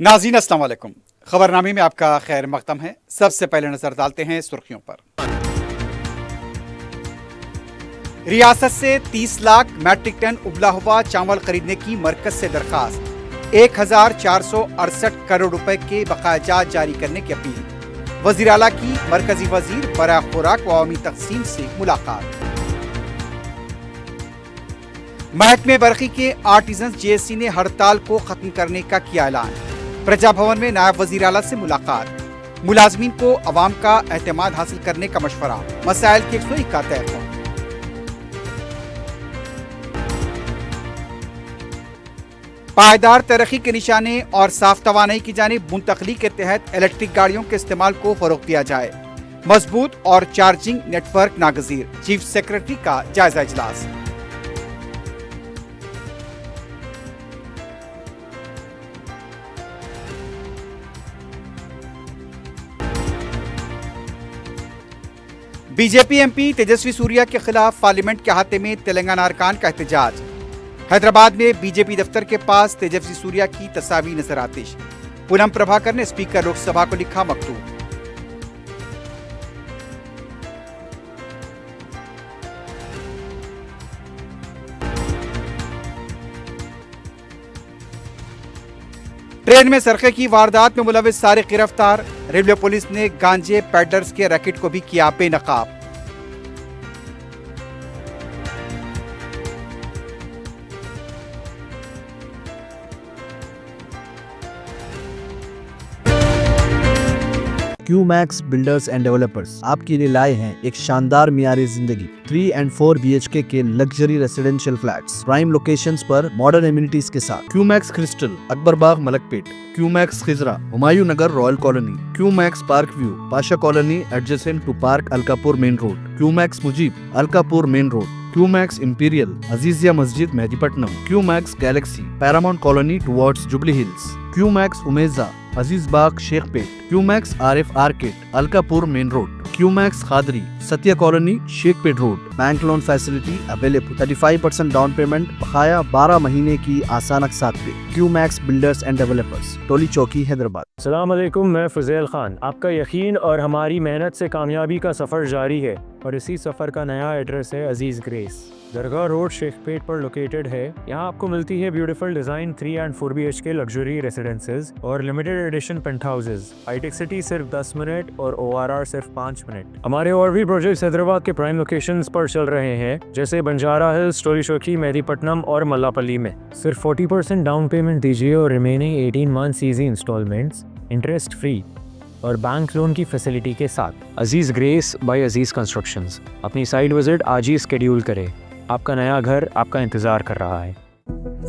नाज़रीन अस्सलाम वालेकुम। खबरनामे में आपका खैर मकदम है। सबसे पहले नजर डालते हैं सुर्खियों पर। रियासत से 30 लाख मैट्रिक टन उबला हुआ चावल खरीदने की मरकज से दरखास्त। 1468 करोड़ रुपए के बकायाजात जारी करने की अपील। वजीर आला की मरकजी वजीर बराए खुराक व अवामी तकसीम से मुलाकात। महकमे बरकी के आर्टिजन जेएससी ने हड़ताल को खत्म करने का किया ऐलान। प्रजा भवन में नायब वजीर आला से मुलाकात। मुलाजमीन को अवाम का एतमाद हासिल करने का मशवरा। मसाइल की यकसुई का तय। पायदार तरक्की के निशाने और साफ तवानाई की जानिब मुंतकली के तहत इलेक्ट्रिक गाड़ियों के इस्तेमाल को फरोग दिया जाए। मजबूत और चार्जिंग नेटवर्क नागजीर। चीफ सेक्रेटरी का जायजा इजलास। बीजेपी एमपी तेजस्वी सूर्या के खिलाफ पार्लियामेंट के अहाते में तेलंगाना अरकान का एहतजाज। हैदराबाद में बीजेपी दफ्तर के पास तेजस्वी सूर्या की तस्वीर नजर आतिश। पूनम प्रभाकर ने स्पीकर लोकसभा को लिखा मकतूब। ट्रेन में सरके की वारदात में मुलविस सारिक गिरफ्तार। रेलवे पुलिस ने गांजे पैडलर्स के रैकेट को भी किया बेनकाब। क्यूमैक्स बिल्डर्स एंड डेवलपर्स आपके लिए लाए हैं एक शानदार मियारी जिंदगी 3 and 4 BHK के luxury residential flats prime locations पर मॉडर्न एमिनिटीज के साथ। Qmax Crystal, Akbarbagh, Malakpet. Qmax Khizra, Humayun Nagar, Royal Colony. Qmax Park View, Pasha Colony adjacent to Park Alkapur Main Road. Qmax Mujeeb, Alkapur Main Road. Qmax Imperial, Azizia Masjid, Mehdipatnam. Qmax Galaxy, Paramount Colony towards Jubilee Hills. Qmax Umeza, Aziz Bagh, Shaikpet. Qmax Arif Arcade, Alkapur Main Road. Qmax Khadri, Satya Colony, Shaikpet Road. Bank loan facility available. 35% down payment, बकाया 12 महीने की आसान अक़सात पे। QMax builders and developers, टोली चौकी, हैदराबाद। अस्सलाम वालेकुम, मैं फुज़ैल खान। आपका यकीन और हमारी मेहनत से कामयाबी का सफ़र जारी है और इसी सफ़र का नया एड्रेस है अजीज़ ग्रेस, दरगाह रोड, शेखपेट पर लोकेटेड है। यहाँ आपको मिलती है beautiful design 3 and 4 BHK luxury residences और लिमिटेड एडिशन पेंट हाउसेज। हाईटेक सिटी सिर्फ 10 मिनट और ORR सिर्फ 5 मिनट। हमारे और भी प्रोजेक्ट्स हैदराबाद के प्राइम लोकेशंस पर चल रहे हैं, जैसे बंजारा हिल्स, टोली चौकी, मेहदीपट्टनम और मल्लापल्ली में। सिर्फ 40% डाउन पेमेंट दीजिए और remaining 18 months easy installments interest free और बैंक लोन की फैसिलिटी के साथ। Aziz Grace by Aziz constructions. अपनी साइट विजिट आज ही स्केड्यूल करें। आपका नया घर आपका इंतजार कर रहा है।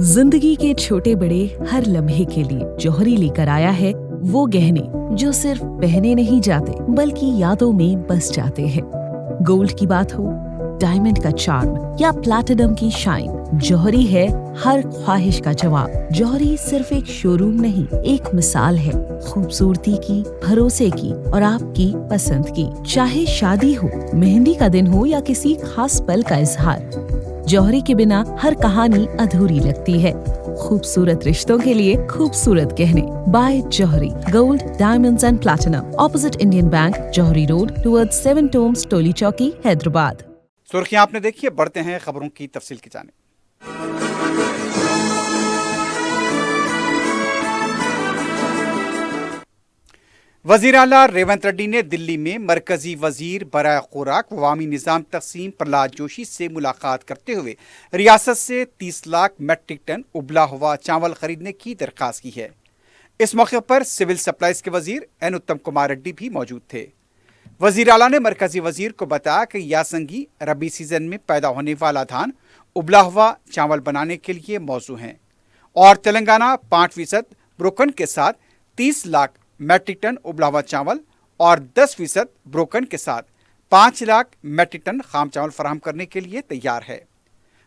जिंदगी के छोटे बड़े हर लम्हे के लिए जौहरी लेकर आया है वो गहने जो सिर्फ पहने नहीं जाते बल्कि यादों में बस जाते हैं। गोल्ड की बात हो, डायमंड का चार्म या प्लैटिनम की शाइन, जौहरी है हर ख्वाहिश का जवाब। जौहरी सिर्फ एक शोरूम नहीं, एक मिसाल है खूबसूरती की, भरोसे की और आपकी पसंद की। चाहे शादी हो, मेहंदी का दिन हो या किसी खास पल का इजहार, जौहरी के बिना हर कहानी अधूरी लगती है। खूबसूरत रिश्तों के लिए खूबसूरत गहने by Jauhari, gold, diamonds and platinum, opposite Indian Bank, Jauhari Road, towards 7 Tombs, Toli Chowki, Hyderabad. सुर्खियां आपने देखी है, बढ़ते हैं खबरों की तफसील की जानिब। वजीर आला रेवंत रेड्डी ने दिल्ली में मरकजी वजीर बराए खुराक व अवामी निज़ाम तकसीम प्रहलाद जोशी से मुलाकात करते हुए रियासत से 30 लाख मैट्रिक टन उबला हुआ चावल खरीदने की दरख्वास्त की है। इस मौके पर सिविल सप्लाईज के वजीर एन उत्तम कुमार रेड्डी भी मौजूद थे। वजीर आला ने मरकजी वजीर को बताया कि यासंगी रबी सीजन में पैदा होने वाला धान उबला हुआ चावल बनाने के लिए मौजू हैं और तेलंगाना 5% ब्रोकन के साथ 30 लाख मैट्रिक टन उबला हुआ चावल और 10% ब्रोकन के साथ 5 लाख मैट्रिक टन खाम चावल फराहम करने के लिए तैयार है।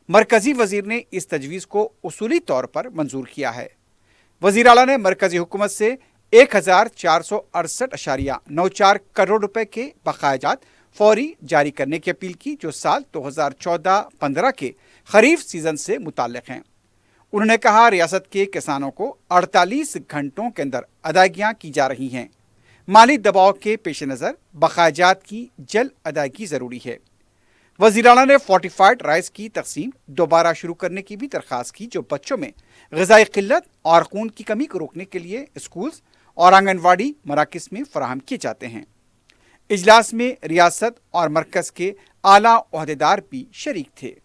मरकजी वजीर ने इस तजवीज़ को उसूली तौर पर मंजूर किया है। वजीर आला ने मरकजी हुकूमत से 1468.94 करोड़ रुपए के बकायाजात फौरी जारी करने की अपील की, जो साल 2014-15 के खरीफ सीजन से मुताल्लिक हैं। उन्होंने कहा रियासत के किसानों को 48 घंटों के अंदर अदायगियां की जा रही हैं। माली दबाव के पेश नज़र बकायाजात की जल्द अदायगी ज़रूरी है। वज़ीर आला ने फोर्टिफाइड राइस की तकसीम दोबारा शुरू करने की भी दरख्वास्त की, जो बच्चों में ग़िज़ाई क़िल्लत और खून की कमी को रोकने के लिए स्कूल्स और आंगनवाड़ी मराकज़ में फ़राहम किए जाते हैं। इजलास में रियासत और मरकज़ के आला ओहदेदार भी शरीक थे।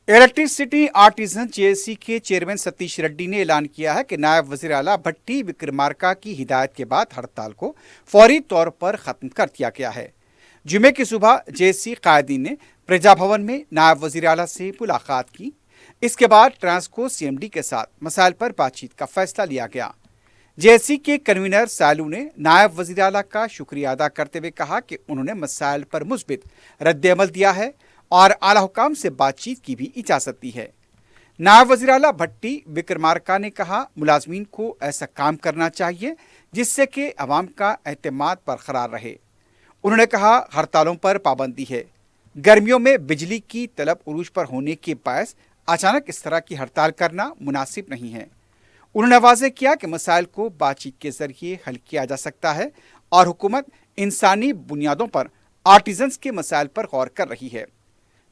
इलेक्ट्रिसिटी आर्टिजन जेएससी के चेयरमैन सतीश रेड्डी ने ऐलान किया है कि नायब वज़ीर आला भट्टी विक्रमार्का की हिदायत के बाद हड़ताल को फौरी तौर पर ख़त्म कर दिया गया है। जुमे की सुबह जेएससी कायदीन ने प्रजा भवन में नायब वज़ीर आला से मुलाकात की। इसके बाद ट्रांसको सीएमडी के साथ मसाइल पर बातचीत का फैसला लिया गया। जेएससी के कन्वीनर सालू ने नायब वज़ीर आला का शुक्रिया अदा करते हुए कहा कि उन्होंने मसाइल पर मुस्बित रद्द-ए-अमल दिया है और आला हुकाम से बातचीत की भी इजाज़त दी है। नायब वज़ीर आला भट्टी विक्रमार्का ने कहा, मुलाजमीन को ऐसा काम करना चाहिए जिससे कि अवाम का एतमाद बरकरार रहे। उन्होंने कहा, हड़तालों पर पाबंदी है। गर्मियों में बिजली की तलब उरूज पर होने के बायस अचानक इस तरह की हड़ताल करना मुनासिब नहीं है। उन्होंने वाज़ेह किया कि मसाइल को बातचीत के जरिए हल किया जा सकता है और हुकूमत इंसानी बुनियादों पर आर्टिजन्स के मसाइल पर गौर कर रही है।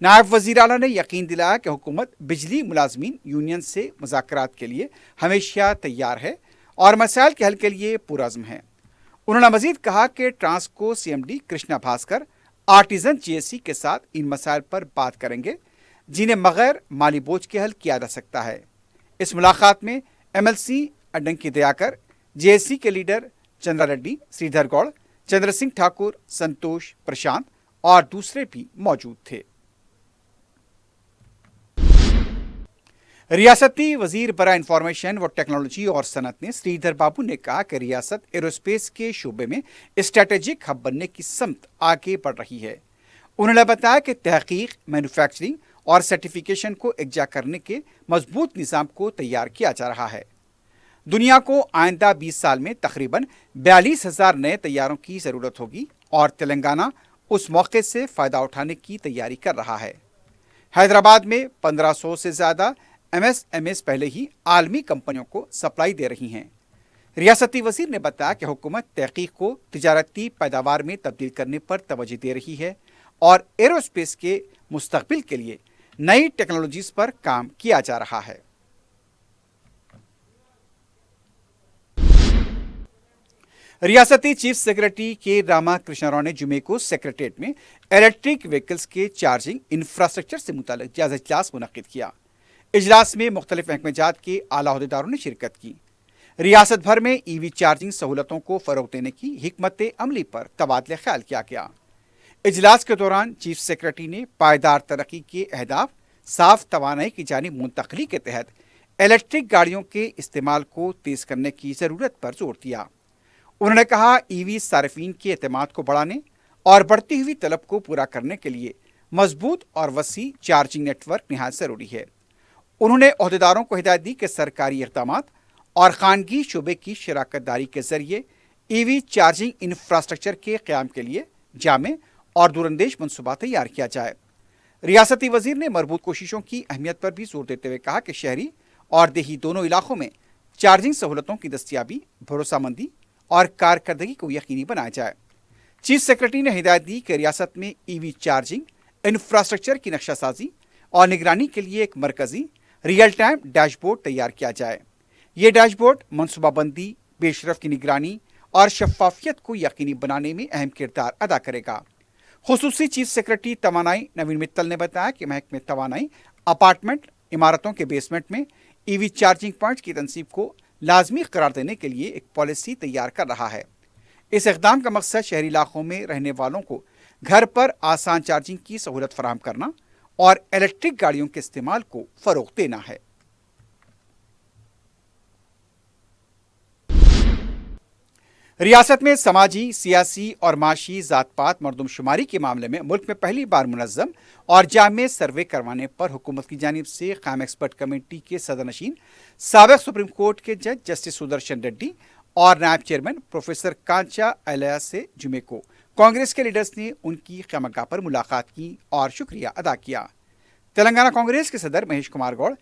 नायब वज़ीर आला ने यकीन दिलाया कि हुकूमत बिजली मुलाजमीन यूनियन से मुज़ाकरात के लिए हमेशा तैयार है और मसाइल के हल के लिए पुरअज़्म है। उन्होंने मज़ीद कहा कि Transco CMD Krishna Bhaskar Artisan JSC के साथ इन मसाइल पर बात करेंगे जिन्हें बगैर माली बोझ के हल किया जा सकता है। इस मुलाकात में एमएलसी अड्डंकी दयाकर, जेएससी के लीडर चंद्रा रेड्डी, श्रीधर गौड़, चंद्र सिंह ठाकुर, संतोष, प्रशांत और दूसरे भी मौजूद थे। रियासती वजीर बरा इंफॉर्मेशन व टेक्नोलॉजी और सनत ने श्रीधर बाबू ने कहा कि रियासत एरोस्पेस के शोबे में स्ट्रेटेजिक हब बनने की समत आगे बढ़ रही है। उन्होंने बताया कि तहकीक, मैन्युफैक्चरिंग और सर्टिफिकेशन को एकजा करने के मजबूत निज़ाम को तैयार किया जा रहा है। दुनिया को आइंदा 20 साल में तकरीबन 42,000 नए तैयारों की ज़रूरत होगी और तेलंगाना उस मौके से फ़ायदा उठाने की तैयारी कर रहा है। हैदराबाद में 1500 से ज़्यादा MSMEs पहले ही आलमी कंपनियों को सप्लाई दे रही हैं। रियासती वजीर ने बताया कि हुकूमत तहकीक को तिजारती पैदावार में तब्दील करने पर तवज्जो दे रही है और एरोस्पेस के मुस्तकबिल के लिए नई टेक्नोलॉजीज पर काम किया जा रहा है। रियासती चीफ सेक्रेटरी के रामा कृष्णा राव ने जुमे को सेक्रेटेरिएट में इलेक्ट्रिक व्हीकल्स के चार्जिंग इंफ्रास्ट्रक्चर से मुताल्लिक जायजा इजलास मुनक्किद किया। इजलास में मुख्तलिफ महकमेजात के आला अहदेदारों ने शिरकत की। रियासत भर में ईवी चार्जिंग सहूलतों को फ़रोग़ देने की हिकमत अमली पर तबादला ख्याल किया गया। इजलास के दौरान चीफ सेक्रेटरी ने पायदार तरक्की के अहदाफ, साफ तवानाई की जानिब मुंतकली के तहत इलेक्ट्रिक गाड़ियों के इस्तेमाल को तेज़ करने की ज़रूरत पर जोर दिया। उन्होंने कहा, ईवी सार्फिन के एतमाद को बढ़ाने और बढ़ती हुई तलब को पूरा करने के लिए मजबूत और वसी चार्जिंग नेटवर्क निहायत ज़रूरी है। उन्होंने अहदेदारों को हिदायत दी कि सरकारी इक़दामात और खानगी शोबे की शराकत दारी के जरिए ईवी चार्जिंग इंफ्रास्ट्रक्चर के क़याम के लिए जामे और दूरंदेश मनसूबा तैयार किया जाए। रियासती वजीर ने मरबूत कोशिशों की अहमियत पर भी जोर देते हुए कहा कि शहरी और देही दोनों इलाकों में चार्जिंग सहूलतों की दस्तियाबी, भरोसामंदी और कारकर्दगी को यकीनी बनाया जाए। चीफ सेक्रेटरी ने हिदायत दी कि रियासत में ईवी चार्जिंग इंफ्रास्ट्रक्चर की नक्शासाजी और निगरानी के लिए एक मरकजी रियल टाइम डैशबोर्ड तैयार किया जाए। ये डैशबोर्ड मनसूबाबंदी, पेशरफ की निगरानी और शफाफियत को यकीनी बनाने में अहम किरदार अदा करेगा। खुसूसी चीफ सेक्रेटरी तवानाई नवीन मित्तल ने बताया कि महकमे तवानाई अपार्टमेंट इमारतों के बेसमेंट में ईवी चार्जिंग पॉइंट की तनसीब को लाजमी करार देने के लिए एक पॉलिसी तैयार कर रहा है। इस इक़दाम का मकसद शहरी इलाकों में रहने वालों को घर पर आसान चार्जिंग की सहूलत फराहम करना और इलेक्ट्रिक गाड़ियों के इस्तेमाल को फ़रोग़ देना है। रियासत में समाजी, सियासी और माशी ज़ात-पात मरदमशुमारी के मामले में मुल्क में पहली बार मुनज़्ज़म और जामे सर्वे करवाने पर हुकूमत की जानिब से क़ायम एक्सपर्ट कमेटी के सदरनशीन साबिक़ सुप्रीम कोर्ट के जज जस्टिस सुदर्शन रेड्डी और नायब चेयरमैन प्रोफेसर कांचा अलिया से जुमे को कांग्रेस के लीडर्स ने उनकी खैमगाह पर मुलाकात की और शुक्रिया अदा किया। तेलंगाना कांग्रेस के सदर महेश कुमार गौड़,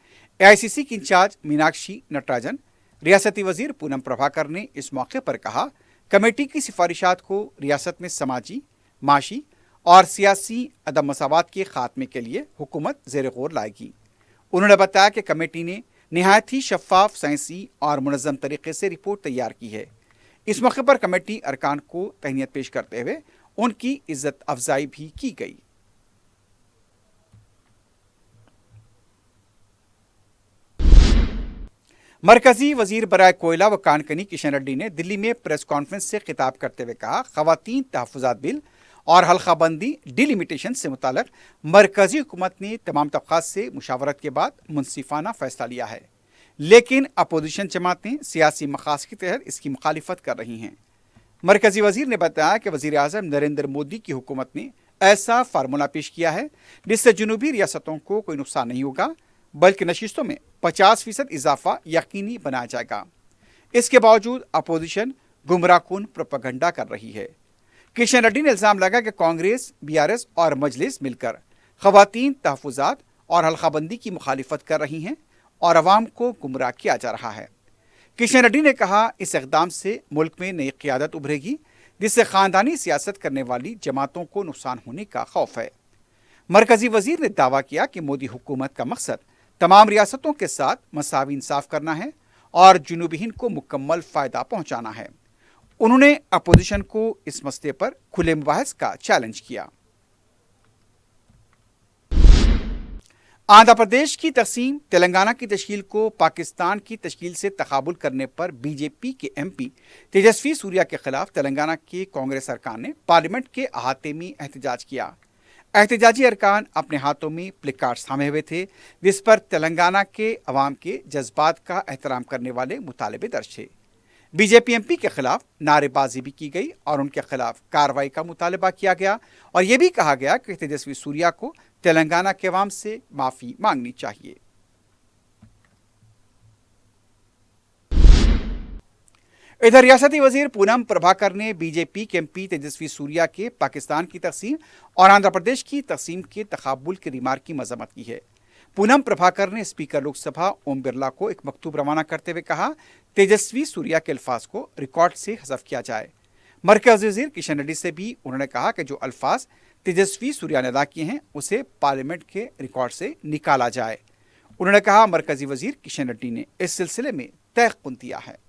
एआईसीसी की इंचार्ज मीनाक्षी नटराजन, रियासती वजीर पूनम प्रभाकर ने इस मौके पर कहा, कमेटी की सिफारिशात को रियासत में समाजी, माशी और सियासी अदम मसावत के खात्मे के लिए हुकूमत ज़ेर गौर लाएगी। उन्होंने बताया कि कमेटी ने निहायत ही शफाफ, साइंसी और मुनज़्ज़म तरीके से रिपोर्ट तैयार की है। इस मौके पर कमेटी अरकान को तहनीत पेश करते हुए उनकी इज्जत अफजाई भी की गई। मरकजी वजीर बराए कोयला व कानकनी किशन रेड्डी ने दिल्ली में प्रेस कॉन्फ्रेंस से खिताब करते हुए कहा, खवातीन तहफ़्फ़ुज़ात बिल और हल्काबंदी डिलिमिटेशन से मुताल्लिक़ मरकजी हुकूमत ने तमाम तबक़ात से मुशावरत के बाद मुनसिफाना फ़ैसला लिया है, लेकिन अपोजिशन जमातें सियासी मकासद के तहत इसकी मुखालिफत कर रही हैं। मरकजी वजीर ने बताया कि वज़ीर आज़म नरेंद्र मोदी की हुकूमत ने ऐसा फार्मूला पेश किया है जिससे जनूबी रियासतों को कोई नुकसान नहीं होगा, बल्कि नशिस्तों में 50% इजाफा यकीनी बनाया जाएगा। इसके बावजूद अपोजिशन गुमराहकुन प्रोपेगेंडा कर रही है। किशन रेड्डी ने इल्ज़ाम लगाया कि कांग्रेस, बीआरएस और मजलिस मिलकर खवातीन तहफ़्फ़ुज़ात और हल्काबंदी की मुखालिफत कर रही हैं और अवाम को गुमराह किया जा रहा है। किशन रेड्डी ने कहा, इस इक़दाम से मुल्क में नई क़ियादत उभरेगी जिससे ख़ानदानी सियासत करने वाली जमातों को नुकसान होने का खौफ है। मरकजी वजीर ने दावा किया कि मोदी हुकूमत का मकसद तमाम रियासतों के साथ मसावी इंसाफ करना है और जनूबी हिंद को मुकम्मल फ़ायदा पहुँचाना है। उन्होंने अपोजिशन को इस मसले पर खुले मुबाहिस का चैलेंज किया। आंध्र प्रदेश की तकसीम, तेलंगाना की तश्कील को पाकिस्तान की तश्कील से तकाबुल करने पर बीजेपी के एमपी तेजस्वी सूर्या के खिलाफ तेलंगाना के कांग्रेस अरकान ने पार्लियामेंट के अहाते में एहतजाज किया। एहतजाजी अरकान अपने हाथों में प्लेकार्ड्स थामे हुए थे जिस पर तेलंगाना के अवाम के जज्बात का एहतराम करने वाले मुतालबे दर्ज थे। बीजेपी एमपी के खिलाफ नारेबाजी भी की गई और उनके खिलाफ कार्रवाई का मुतालबा किया गया और यह भी कहा गया कि तेजस्वी सूर्या को तेलंगाना के अवाम से माफ़ी मांगनी चाहिए। इधर रियासती वजीर पूनम प्रभाकर ने बीजेपी के एमपी तेजस्वी सूर्या के पाकिस्तान की तकसीम और आंध्र प्रदेश की तकसीम के तकाबुल की रिमार्क की मजम्मत की है। पूनम प्रभाकर ने स्पीकर लोकसभा ओम बिरला को एक मकतूब रवाना करते हुए कहा, तेजस्वी सूर्या के अल्फाज को रिकॉर्ड से हज़फ किया जाए। मरकज़ी वज़ीर किशन रेड्डी से भी उन्होंने कहा कि जो अल्फाज तेजस्वी सूर्या ने अदा किए हैं उसे पार्लियामेंट के रिकॉर्ड से निकाला जाए। उन्होंने कहा, मरकज़ी वज़ीर किशन रेड्डी ने इस सिलसिले में तहक़्क़ुन दिया है।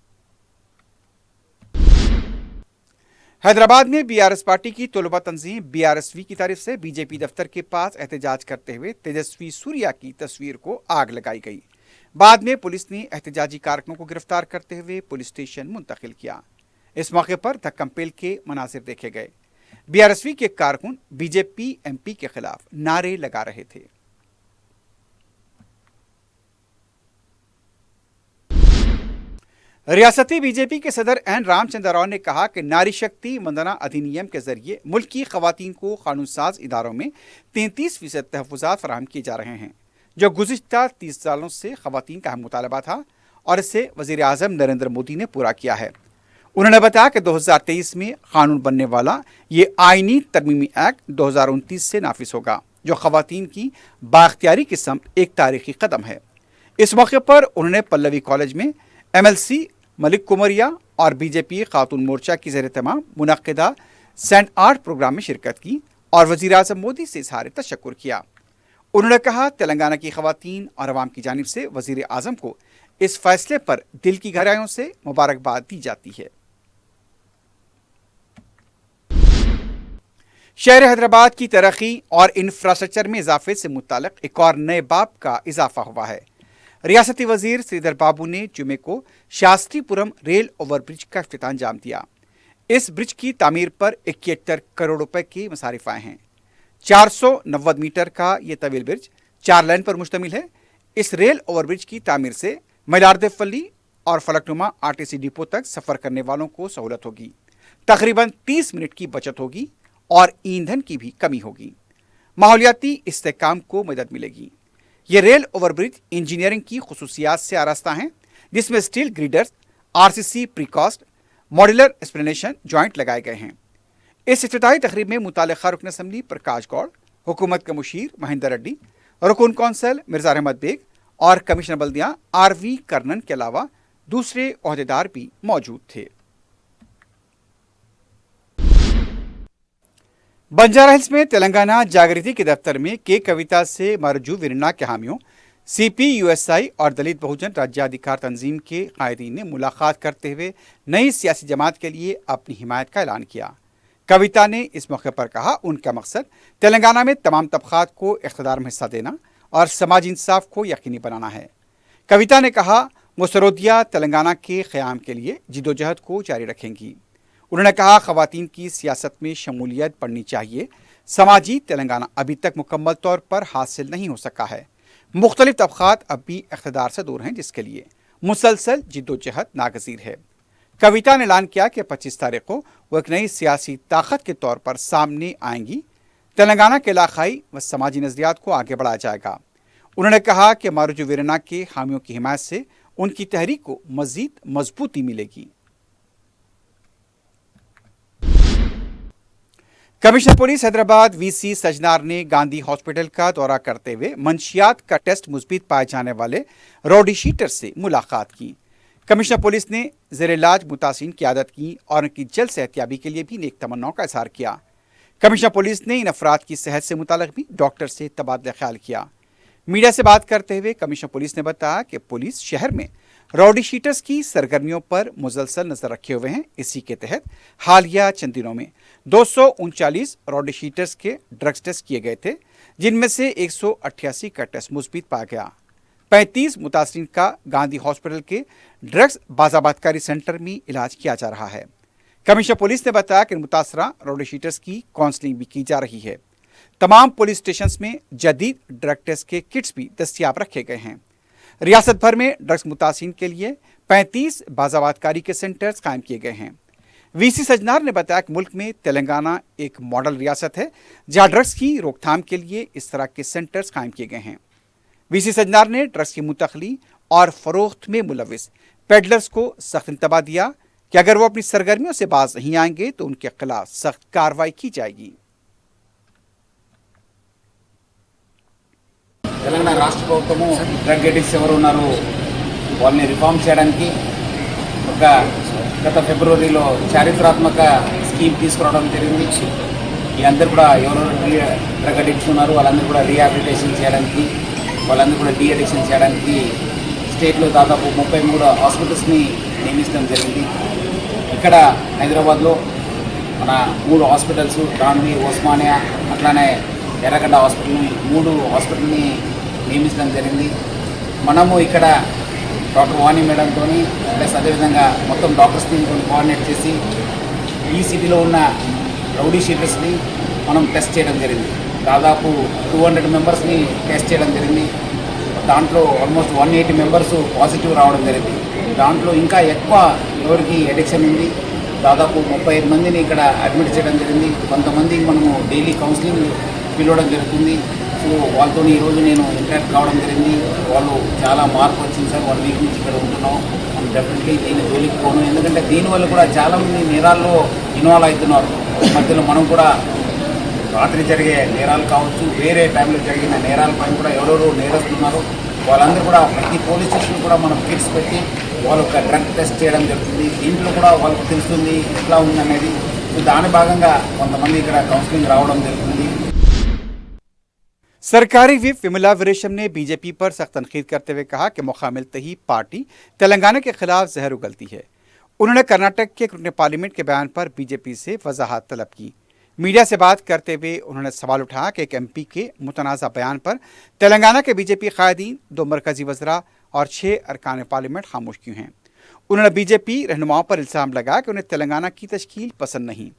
हैदराबाद में बीआरएस पार्टी की तलबा तंजीम बीआरएसवी की तरफ से बीजेपी दफ्तर के पास एहतजाज करते हुए तेजस्वी सूर्या की तस्वीर को आग लगाई गई। बाद में पुलिस ने एहतजाजी कारकुनों को गिरफ्तार करते हुए पुलिस स्टेशन मुंतकिल किया। इस मौके पर धक्कमपेल के मनासिर देखे गए। बीआरएसवी के कारकुन बीजेपी एमपी के खिलाफ नारे लगा रहे थे। रियासती बीजेपी के सदर एन रामचंद्र राव ने कहा कि नारी शक्ति वंदना अधिनियम के जरिए मुल्क की खवातीन को कानून साज इदारों में 33% तहफ़्फ़ुज़ात फराहम किए जा रहे हैं, जो गुज़िश्ता 30 सालों से खवातीन का अहम मुतालबा था और इसे वज़ीर आज़म नरेंद्र मोदी ने पूरा किया है। उन्होंने बताया कि 2023 में कानून बनने वाला ये आइनी तरमीमी एक्ट 2029 से नाफिज होगा, जो खवातीन की बाख्तियारी की समत एक तारीखी कदम है। इस मौके पर उन्होंने पल्लवी कॉलेज में MLC मलिक कुमरिया और बीजेपी खातून मोर्चा की ज़ेर तमाम मुनक़िदा सेंट आर्ट प्रोग्राम में शिरकत की और वज़ीर आज़म मोदी से इज़हार तशक्कुर किया। उन्होंने कहा, तेलंगाना की खवातीन और अवाम की जानिब से वज़ीर आज़म को इस फैसले पर दिल की गहराइयों से मुबारकबाद दी जाती है। शहर हैदराबाद की तरक्की और इंफ्रास्ट्रक्चर में इजाफे से मुताल्लिक़ एक और नए बाब का इजाफा हुआ है। रियासती वजीर श्रीधर बाबू ने जुमे को शास्त्रीपुरम रेल ओवरब्रिज का इफ्तिताम जाम दिया। इस ब्रिज की तामीर पर 71 करोड़ रुपए के मसारिफ आए हैं। 490 मीटर का ये तवील ब्रिज 4 लेन पर मुश्तमिल है। इस रेल ओवरब्रिज की तामीर से मइलारदेफली और फलकनुमा RTC डिपो तक सफ़र करने वालों को सहूलत होगी। तकरीबन 30 मिनट की बचत होगी और ईंधन की भी कमी होगी। माहौलियाती इस्तेहकाम को मदद मिलेगी। ये रेल ओवरब्रिज इंजीनियरिंग की खुसूसियात से आरास्ता हैं, जिसमें steel girders, RCC precast, modular explanation joint लगाए गए हैं। इस इफ्तिताही तकरीब में मुतालिका रुकन असम्बली प्रकाश गौड़, हुकूमत के मुशीर महेंद्र रेड्डी, रुकन कौंसल मिर्जा अहमद बेग और कमिश्नर बल्दियाँ RV कर्नन के अलावा दूसरे ओहदेदार भी मौजूद थे। बंजारा हिल्स में तेलंगाना जागृति के दफ्तर में के कविता से मरजू विरना के हामियों CPUSI और दलित बहुजन राज्याधिकार तंजीम के कायदीन ने मुलाकात करते हुए नई सियासी जमात के लिए अपनी हिमायत का ऐलान किया। कविता ने इस मौके पर कहा उनका मकसद तेलंगाना में तमाम तबकात को इख्तिदार में हिस्सा देना और समाजी इंसाफ को यकीनी बनाना है। कविता ने कहा वो सरोदिया तेलंगाना के क़याम के लिए जिदोजहद को जारी रखेंगी। उन्होंने कहा ख़वातीन की सियासत में शमूलियत बढ़नी चाहिए। समाजी तेलंगाना अभी तक मुकम्मल तौर पर हासिल नहीं हो सका है। मुख्तलिफ तबकात अब भी इख्तिदार से दूर हैं, जिसके लिए मुसलसल जिद्दोजहद नागज़ीर है। कविता ने ऐलान किया कि 25 तारीख को वो एक नई सियासी ताकत के तौर पर सामने आएंगी। तेलंगाना के इलाकाई व समाजी नज़रियात को आगे बढ़ाया जाएगा। उन्होंने कहा कि मारुजु वीरना के हामियों की हिमायत से उनकी तहरीक को मज़ीद मजबूती मिलेगी। Commissioner police Hyderabad VC Sajjanar ने गांधी हॉस्पिटल का दौरा करते हुए मंशियात का टेस्ट मुस्बित पाए जाने वाले रॉडी शीटर से मुलाकात की। कमिश्नर पुलिस ने ज़ेर इलाज मुतासिन की आदत की और उनकी जल्द सेहतियाबी के लिए भी नेक तमन्नाओं का इजहार किया। कमिश्नर पुलिस ने इन अफराद की सेहत से मुताल्लिक भी डॉक्टर से तबादला ख्याल किया। मीडिया से बात करते हुए कमिश्नर पुलिस ने बताया कि पुलिस शहर में रॉडी शीटर्स की सरगर्मियों पर मुसलसल नजर रखे हुए हैं। इसी के तहत हालिया चंद दिनों में 239 रॉडी शीटर्स के ड्रग्स टेस्ट किए गए थे, जिनमें से 188 का टेस्ट मुस्बित पाया गया। 35 मुतासरीन का गांधी हॉस्पिटल के ड्रग्स बाजाबातकारी सेंटर में इलाज किया जा रहा है। कमिश्नर पुलिस ने बताया कि मुतासरा रॉडी शीटर्स की काउंसलिंग भी की जा रही है। तमाम पुलिस स्टेशन में जदीद ड्रग टेस्ट के किट्स भी दस्तियाब रखे गए हैं। रियासत भर में ड्रग्स मुतासिन के लिए 35 बाजाबातकारी के सेंटर्स कायम किए गए हैं। VC सजनार ने बताया कि मुल्क में तेलंगाना एक मॉडल रियासत है जहां ड्रग्स की रोकथाम के लिए इस तरह के सेंटर्स कायम किए गए हैं। VC सजनार ने ड्रग्स की मुंतकली और फरोख्त में मुलविस पेडलर्स को सख्त इंतबाह दिया कि अगर वो अपनी सरगर्मियों से बाज नहीं आएंगे तो उनके खिलाफ सख्त कार्रवाई की जाएगी। తెలంగాణ రాష్ట్ర ప్రభుత్వము డ్రగ్ అడిక్ట్స్ ఎవరు ఉన్నారో వాళ్ళని రిఫార్మ్ చేయడానికి ఒక గత ఫిబ్రవరిలో చారిత్రాత్మక స్కీమ్ తీసుకురావడం జరిగింది. ఈ అందరూ కూడా ఎవరెవరు డ్రగ్ అడిక్ట్స్ ఉన్నారో వాళ్ళందరూ కూడా రీహాబిలిటేషన్ చేయడానికి, వాళ్ళందరూ కూడా డీ అడిక్షన్ చేయడానికి స్టేట్లో దాదాపు 33 హాస్పిటల్స్ని నియమించడం జరిగింది. ఇక్కడ హైదరాబాద్లో మన 3 హాస్పిటల్స్ గాంధీ, ఉస్మానియా అట్లానే ఎర్రగడ్డ హాస్పిటల్ని 3 హాస్పిటల్ని నియమించడం జరిగింది. మనము ఇక్కడ డాక్టర్ వాణి మేడంతో ప్లస్ అదేవిధంగా మొత్తం డాక్టర్స్ టీమ్తో కోఆర్డినేట్ చేసి ఈ సిటీలో ఉన్న రౌడీ షీటర్స్ని మనం టెస్ట్ చేయడం జరిగింది. దాదాపు 200 మెంబర్స్ని టెస్ట్ చేయడం జరిగింది. దాంట్లో ఆల్మోస్ట్ 180 మెంబర్స్ పాజిటివ్ రావడం జరిగింది. దాంట్లో ఇంకా ఎక్కువ ఎవరికి అడిక్షన్ ఉంది, దాదాపు 35 మందిని ఇక్కడ అడ్మిట్ చేయడం జరిగింది. కొంతమందికి మనము డైలీ కౌన్సిలింగ్ పిలవడం జరుగుతుంది. సో వాళ్ళతో ఈరోజు నేను ఇంటరాక్ట్ కావడం జరిగింది. వాళ్ళు చాలా మార్పు వచ్చింది సార్, 1 వీక్ నుంచి ఇక్కడ ఉంటున్నాం, మనం డెఫినెట్లీ దీన్ని జోలికి పోను. ఎందుకంటే దీనివల్ల కూడా చాలామంది నేరాల్లో ఇన్వాల్వ్ అవుతున్నారు. మధ్యలో మనం కూడా రాత్రి జరిగే నేరాలు కావచ్చు, వేరే టైంలో జరిగిన నేరాలపై కూడా ఎవరెవరు నేరస్తున్నారు వాళ్ళందరూ కూడా ప్రతి పోలీస్ స్టేషన్ కూడా మనం కిట్స్ పెట్టి వాళ్ళొక డ్రగ్ టెస్ట్ చేయడం జరుగుతుంది. దీంట్లో కూడా వాళ్ళకి తెలుస్తుంది ఎట్లా ఉందనేది. సో దాని భాగంగా కొంతమంది ఇక్కడ కౌన్సిలింగ్ రావడం జరుగుతుంది. सरकारी विप विमला वीरेशम ने बीजेपी पर सख्त तनकीद करते हुए कहा कि मौका मिलते ही पार्टी तेलंगाना के खिलाफ जहर उगलती है। उन्होंने कर्नाटक के रुकन पार्लियामेंट के बयान पर बीजेपी से वजाहत तलब की। मीडिया से बात करते हुए उन्होंने सवाल उठाया कि एक MP के मुतनाज़ा बयान पर तेलंगाना के बीजेपी कायदीन, 2 मरकजी वज़रा और 6 अरकान पार्लियामेंट खामोश क्यों हैं। उन्होंने बीजेपी रहनुमाओं पर इल्ज़ाम लगाया कि उन्हें तेलंगाना की तश्कील पसंद नहीं।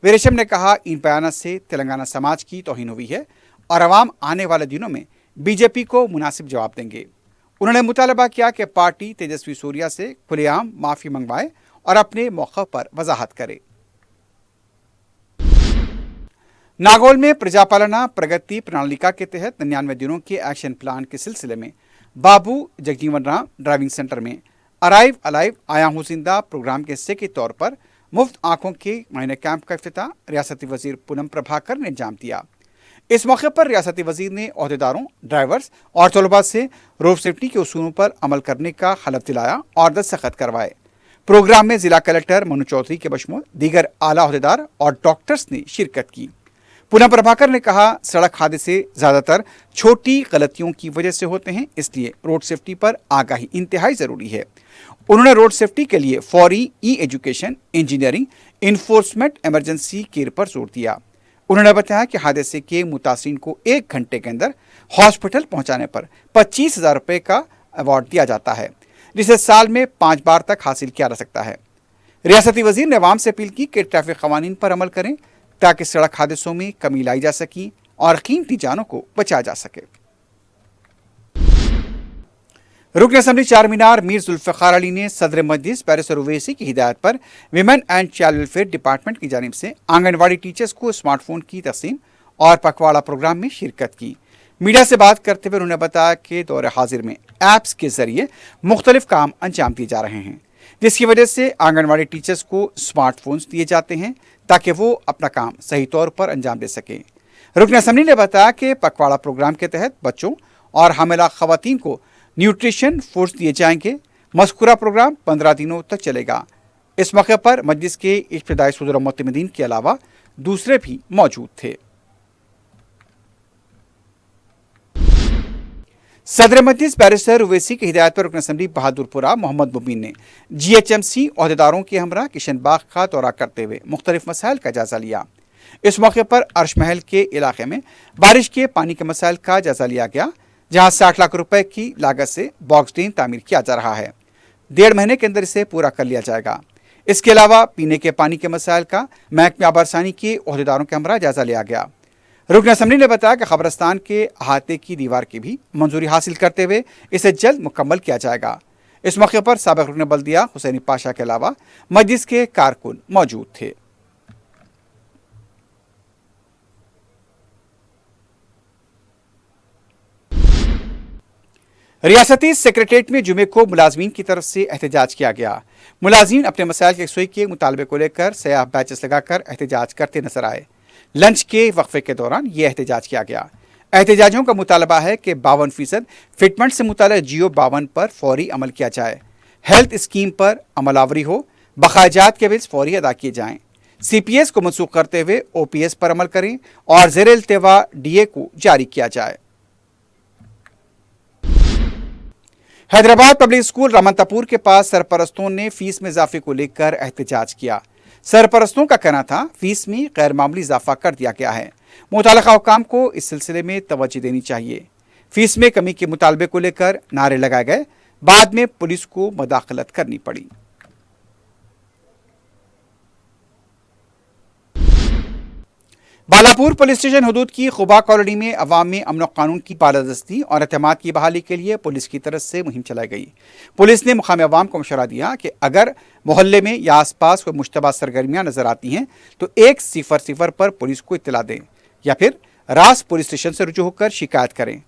वीरेशम ने कहा इन बयानों से तेलंगाना समाज की तौहीन हुई है और अवाम आने वाले दिनों में बीजेपी को मुनासिब जवाब देंगे। उन्होंने मुतालबा किया कि पार्टी तेजस्वी सूर्या से खुलेआम माफ़ी मंगवाए और अपने मौक़िफ़ पर वजाहत करे। नागौल में प्रजापालना प्रगति प्रणालिका के तहत 99 दिनों के एक्शन प्लान के सिलसिले में बाबू जगजीवन राम ड्राइविंग सेंटर में अराइव अलाइव आया हूँ जिंदा प्रोग्राम के हिस्से के तौर पर मुफ्त आंखों के मायने कैंप का इफ्तिताह रियासती वजीर पूनम प्रभाकर ने अंजाम दिया। इस मौके पर रियासती वजीर ने ओहदेदारों, ड्राइवर्स और तलबा से रोड सेफ्टी के उसूलों पर अमल करने का हलफ दिलाया और दस्तखत करवाए। प्रोग्राम में जिला कलेक्टर मनु चौधरी के बशमूल दीगर आला ओहदेदार और डॉक्टर्स ने शिरकत की। पूनम प्रभाकर ने कहा, सड़क हादसे ज़्यादातर छोटी गलतियों की वजह से होते हैं, इसलिए रोड सेफ्टी पर आगाही इंतहाई ज़रूरी है। उन्होंने रोड सेफ्टी के लिए फौरी E education, engineering, enforcement, emergency care पर जोर दिया। उन्होंने बताया कि हादसे के मुतासिरीन को 1 घंटे के अंदर हॉस्पिटल पहुंचाने पर 25,000 रुपये का अवार्ड दिया जाता है, जिसे साल में 5 बार तक हासिल किया जा सकता है। रियासती वजीर ने अवाम से अपील की कि ट्रैफिक कवानीन पर अमल करें ताकि सड़क हादसों में कमी लाई जा सकी और कीमती जानों को बचाया जा सके। रुकन असम्बली चार मीनार मीर जुल्फ़िकार अली ने सदर मजलिस बैरिस्टर ओवैसी की हिदायत पर women and child welfare department की जानिब से आंगनवाड़ी टीचर्स को स्मार्टफोन की तकसीम और पखवाड़ा प्रोग्राम में शिरकत की। मीडिया से बात करते हुए उन्होंने बताया कि दौर हाजिर में ऐप्स के जरिए मुख्तलिफ काम अंजाम दिए जा रहे हैं, जिसकी वजह से आंगनवाड़ी टीचर्स को स्मार्टफोन्स दिए जाते हैं ताकि वो अपना काम सही तौर पर अंजाम दे सकें। रुकन असम्बली ने बताया कि पखवाड़ा प्रोग्राम के तहत बच्चों और हामिला खवातीन को न्यूट्रिशन फूड्स दिए जाएंगे। मज़कूरा प्रोग्राम 15 दिनों तक चलेगा। इस मौके पर मजलिस के इब्तिदाई सदर मुअत्तमिदीन के अलावा दूसरे भी मौजूद थे। सदर मजलिस बैरिस्टर ओवैसी की हिदायत पर रुकन असम्बली बहादुरपुरा मोहम्मद मुबीन ने GHMC ओहदेदारों के हमरा किशन बाग का दौरा करते हुए मुख्तलिफ मसाइल का जायजा लिया। इस मौके पर अर्श महल के इलाके में बारिश के पानी के मसाइल का जायजा लिया गया, जहां 60 लाख रुपए की लागत से बॉक्स ड्रेन तामीर किया जा रहा है। 1.5 महीने के अंदर इसे पूरा कर लिया जाएगा। इसके अलावा पीने के पानी के मसाइल का महकमे आबरसानी के ओहदेदारों के हमरा जायजा लिया गया। रुकन असम्बली ने बताया कि खबरस्तान के अहाते की दीवार की भी मंजूरी हासिल करते हुए इसे जल्द मुकम्मल किया जाएगा। इस मौके पर साबिक रुकन बल्दिया हुसैनी पाशा के अलावा मजलिस के कारकुन मौजूद थे। रियासती सेक्रेटेरिएट में जुमे को मुलाजमीन की तरफ से एहतजाज किया गया। मुलाजमीन अपने मसाइल के यकसुई के मुतालबे को लेकर सयाह बैचेस लगाकर एहतजाज करते नजर आए। लंच के वक्फे के दौरान यह एहतजाज किया गया। एहतजाजियों का मुतालबा है कि 52% फिटमेंट से मुताल्लिक़ जियो 52 पर फौरी अमल किया जाए, हेल्थ स्कीम पर अमलावरी हो, बकायाजात के बिल्स फौरी अदा किए जाएँ, CPS को मनसूख करते हुए OPS पर अमल करें और ज़ेर इल्तिवा DA को जारी किया जाए। हैदराबाद पब्लिक स्कूल रामंतापुर के पास सरपरस्तों ने फीस में इजाफे को लेकर एहतजाज किया। सरपरस्तों का कहना था फीस में गैर मामूली इजाफा कर दिया गया है, मुताल्लिक़ा हुकाम को इस सिलसिले में तवज्जो देनी चाहिए। फीस में कमी के मुतालबे को लेकर नारे लगाए गए, बाद में पुलिस को मदाखलत करनी पड़ी। बालापुर पुलिस स्टेशन हदूद की खुबा कॉलोनी में अवाम में अमन कानून की बालादस्ती और एतमाद की बहाली के लिए पुलिस की तरफ से मुहिम चलाई गई। पुलिस ने मुकामी अवाम को मशवरा दिया कि अगर मोहल्ले में या आसपास कोई मुश्तबा सरगर्मियां नजर आती हैं तो 100 पर पुलिस को इत्तला दें या फिर रास पुलिस स्टेशन से रुजू होकर शिकायत करें।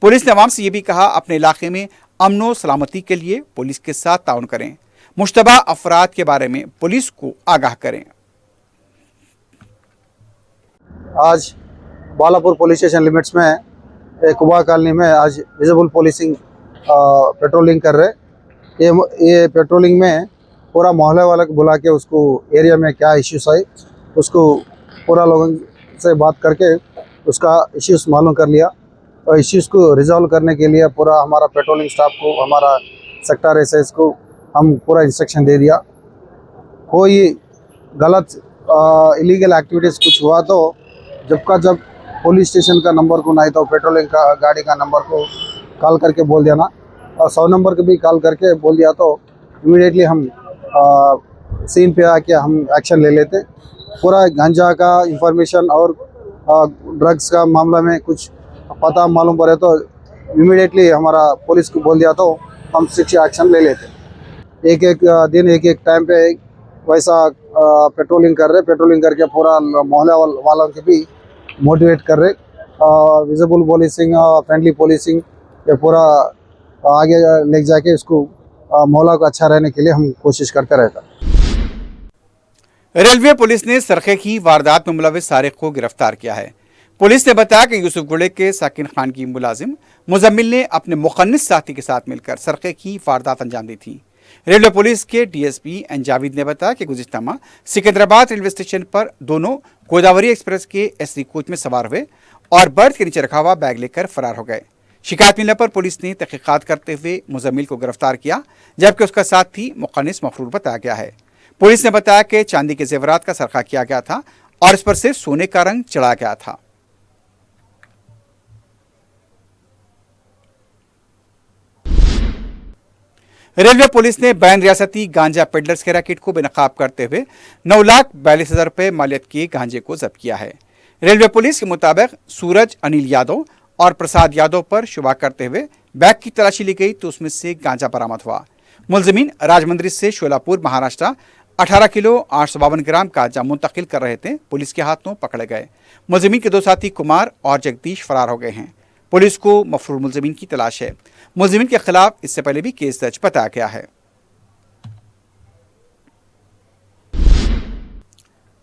पुलिस ने अवाम से ये भी कहा अपने इलाके में अमन व सलामती के लिए पुलिस के साथ ताउन करें, मुश्तबा अफराद के बारे में पुलिस को आगाह करें। आज बालापुर पुलिस स्टेशन लिमिट्स में कुबा कॉलोनी में आज विजिबल पुलिसिंग पेट्रोलिंग कर रहे। ये पेट्रोलिंग में पूरा मोहल्ले वाले को बुला के उसको एरिया में क्या इश्यूज है उसको पूरा लोगों से बात करके उसका इश्यूज मालूम कर लिया और इश्यूज़ को रिजॉल्व करने के लिए पूरा हमारा पेट्रोलिंग स्टाफ को, हमारा सेक्टर SS को हम पूरा इंस्ट्रक्शन दे दिया। कोई गलत इलीगल एक्टिविटीज़ कुछ हुआ तो जब पुलिस स्टेशन का नंबर को नहीं तो पेट्रोलिंग का गाड़ी का नंबर को कॉल करके बोल देना और 100 नंबर को भी कॉल करके बोल दिया तो इमीडिएटली हम सीन पे आके हम एक्शन ले लेते। पूरा गांजा का इंफॉर्मेशन और ड्रग्स का मामला में कुछ पता मालूम पड़े तो इमीडिएटली हमारा पुलिस को बोल दिया तो हम शिक्षा एक्शन ले लेते। एक दिन एक टाइम पे वैसा पेट्रोलिंग कर रहे, पेट्रोलिंग करके पूरा मोहल्ला वालों के भी मोटिवेट कर रहे। विजिबल पुलिसिंग, फ्रेंडली पुलिसिंग ये पूरा आगे ले जाके इसको मोहल्ला को अच्छा रहने के लिए हम कोशिश करते रहता। रेलवे पुलिस ने सरखे की वारदात में मुलविस सारिक को गिरफ्तार किया है। पुलिस ने बताया कि यूसुफ गुड़े के साकिन खान की मुलाजिम मुजम्मिल ने अपने मुखन्निस साथी के साथ मिलकर सरखे की वारदात अंजाम दी थी। रेलवे पुलिस के डीएसपी एन जावेद ने बताया कि गुज़िश्ता माह सिकंदराबाद रेलवे स्टेशन पर दोनों गोदावरी एक्सप्रेस के एसी कोच में सवार हुए और बर्थ के नीचे रखा हुआ बैग लेकर फरार हो गए। शिकायत मिलने पर पुलिस ने तहकीकात करते हुए मुजम्मिल को गिरफ्तार किया, जबकि उसका साथी मुखन्निस मफरूर बताया गया है। पुलिस ने बताया कि चांदी के जेवरात का सरखा किया गया था और इस पर सिर्फ सोने का रंग चढ़ाया गया था। रेलवे पुलिस ने बैन रियासती गांजा पेडलर्स के रैकेट को बेनकाब करते हुए 9,42,000 रुपये मालियत के गांजे को जब्त किया है। रेलवे पुलिस के मुताबिक सूरज अनिल यादव और प्रसाद यादव पर शुबा करते हुए बैग की तलाशी ली गई तो उसमें से गांजा बरामद हुआ। मुलजिमीन राजमंदिर से शोलापुर महाराष्ट्र 18 किलो 852 ग्राम गांजा मुंतकिल कर रहे थे। पुलिस के हाथों पकड़े गए। मुलजिमीन के दो साथी कुमार और जगदीश फरार हो गए हैं। पुलिस को मफरूर मुलजिमीन की तलाश है। मुलजिमीन के खिलाफ इससे पहले भी केस दर्ज बताया गया है।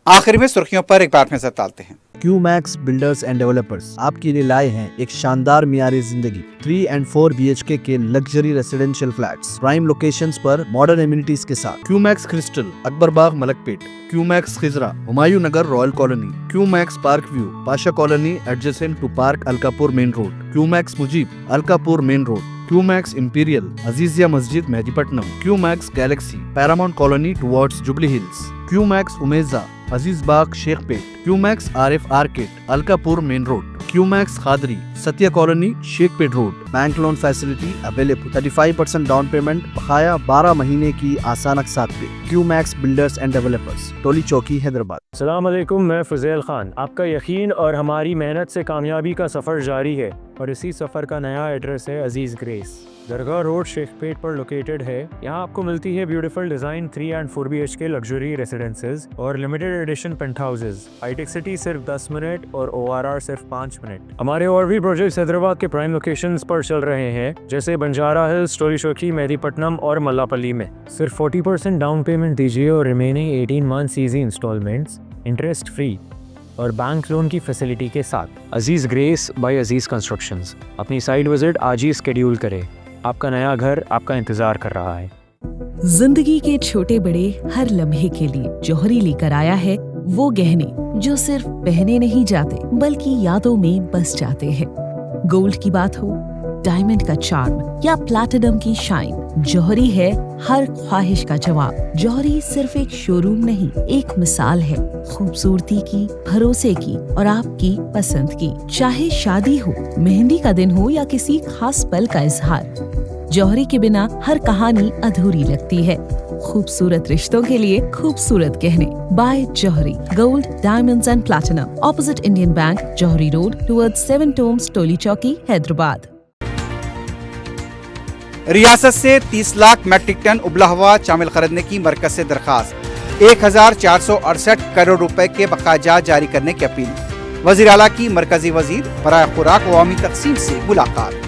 आखिर में सुर्खियों पर एक बार नजर डालते हैं। क्यूमैक्स बिल्डर्स एंड डेवलपर्स आपके लिए लाए हैं एक शानदार मियारी जिंदगी 3 and 4 BHK के luxury residential flats prime locations पर मॉडर्न एमिनिटीज के साथ। Qmax Crystal Akbarbagh Malakpet, Qmax Khizra Humayun Nagar Royal Colony, Qmax Park View Pasha Colony adjacent to Park Alkapur Main Road, Qmax Mujeeb Alkapur Main Road, Qmax Imperial Azizia Masjid Mehdipatnam, Qmax Galaxy Paramount Colony towards Jubilee Hills, Qmax Umeza Aziz Bagh Shaikpet, Qmax Arif Arcade Alkapur Main Road, Qmax Khadri Satya Colony Shaikpet Road. Bank loan facility available. 35% down payment बकाया 12 महीने की आसान अक़सात पे। QMax builders and developers, टोली चौकी, हैदराबाद। अस्सलाम वालेकुम, मैं फुज़ैल खान। आपका यकीन और हमारी मेहनत से कामयाबी का सफ़र जारी है और इसी सफ़र का नया एड्रेस है अजीज़ ग्रेस। दरगाह रोड शेखपेट पर लोकेटेड है। यहाँ आपको मिलती है beautiful design 3 and 4 BHK luxury residences और लिमिटेड एडिशन पेंट हाउसेज। हाईटेक सिटी सिर्फ 10 मिनट और ORR सिर्फ 5 मिनट। हमारे और भी प्रोजेक्ट्स हैदराबाद के प्राइम लोकेशंस पर चल रहे हैं, जैसे बंजारा हिल्स, टोली चौकी, मेहदीपट्टनम और मल्लापल्ली में। सिर्फ 40% डाउन पेमेंट दीजिए और remaining 18 months easy installments interest free और बैंक लोन की फैसिलिटी के साथ। Aziz Grace by Aziz constructions. अपनी साइट विजिट आज ही स्केड्यूल करें। आपका नया घर आपका इंतजार कर रहा है। जिंदगी के छोटे बड़े हर लम्हे के लिए जौहरी लेकर आया है वो गहने जो सिर्फ पहने नहीं जाते बल्कि यादों में बस जाते हैं। गोल्ड की बात हो, डायमंड का चार्म या प्लैटिनम की शाइन, जौहरी है हर ख्वाहिश का जवाब। जौहरी सिर्फ एक शोरूम नहीं, एक मिसाल है खूबसूरती की, भरोसे की और आपकी पसंद की। चाहे शादी हो, मेहंदी का दिन हो या किसी खास पल का इजहार, जौहरी के बिना हर कहानी अधूरी लगती है। खूबसूरत रिश्तों के लिए खूबसूरत गहने by Jauhari gold diamonds and platinum, opposite Indian Bank, Jauhari Road towards 7 Tombs, Toli Chowki, Hyderabad. रियासत से 30 लाख मैट्रिक टन उबला हुआ चावल खरीदने की मरकज से दरखास्त। 1,468 करोड़ रुपए के बकाया जारी करने की अपील। वजीर आला की मरकजी वजीर बराए खुराक व अवामी तकसीम से मुलाकात।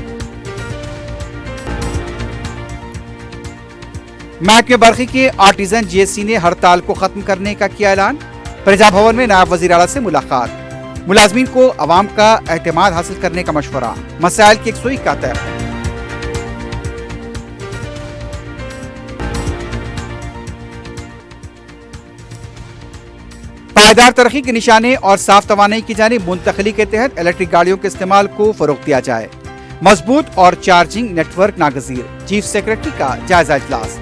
महकमे बरखी के आर्टिजन GSC ने हड़ताल को खत्म करने का किया ऐलान। प्रजा भवन में नायब वजीर आला से मुलाकात। मुलाजमीन को अवाम का एतमाद हासिल करने का मशवरा। मसाइल की यकसुई का तय। पायदार तरक्की के निशाने और साफ तवानाई की जानिब मुंतकली के तहत इलेक्ट्रिक गाड़ियों के इस्तेमाल को फरोग दिया जाए। मजबूत और चार्जिंग नेटवर्क नागजीर। चीफ सेक्रेटरी का जायजा इजलास।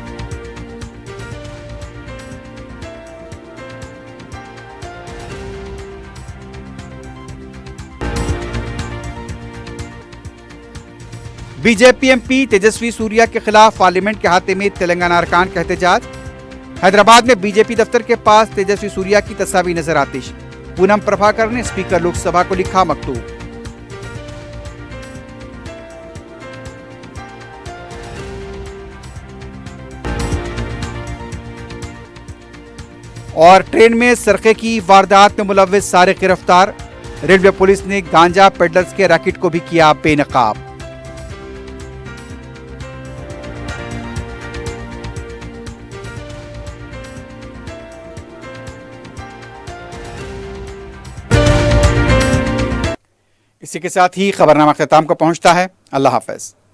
बीजेपी MP तेजस्वी सूर्या के खिलाफ पार्लियामेंट के हाथे में तेलंगाना अरकान का एहतजाज। हैदराबाद में बीजेपी दफ्तर के पास तेजस्वी सूर्या की तस्वीर नजर आतिश। पूनम प्रभाकर ने स्पीकर लोकसभा को लिखा मकतूब। और ट्रेन में सरखे की वारदात में मुलविस सारिक गिरफ्तार। रेलवे पुलिस ने गांजा पेडलर्स के रैकेट को भी किया बेनकाब। इसी के साथ ही खबरनामा अख्ताम को पहुंचता है। अल्लाह हाफ़िज़।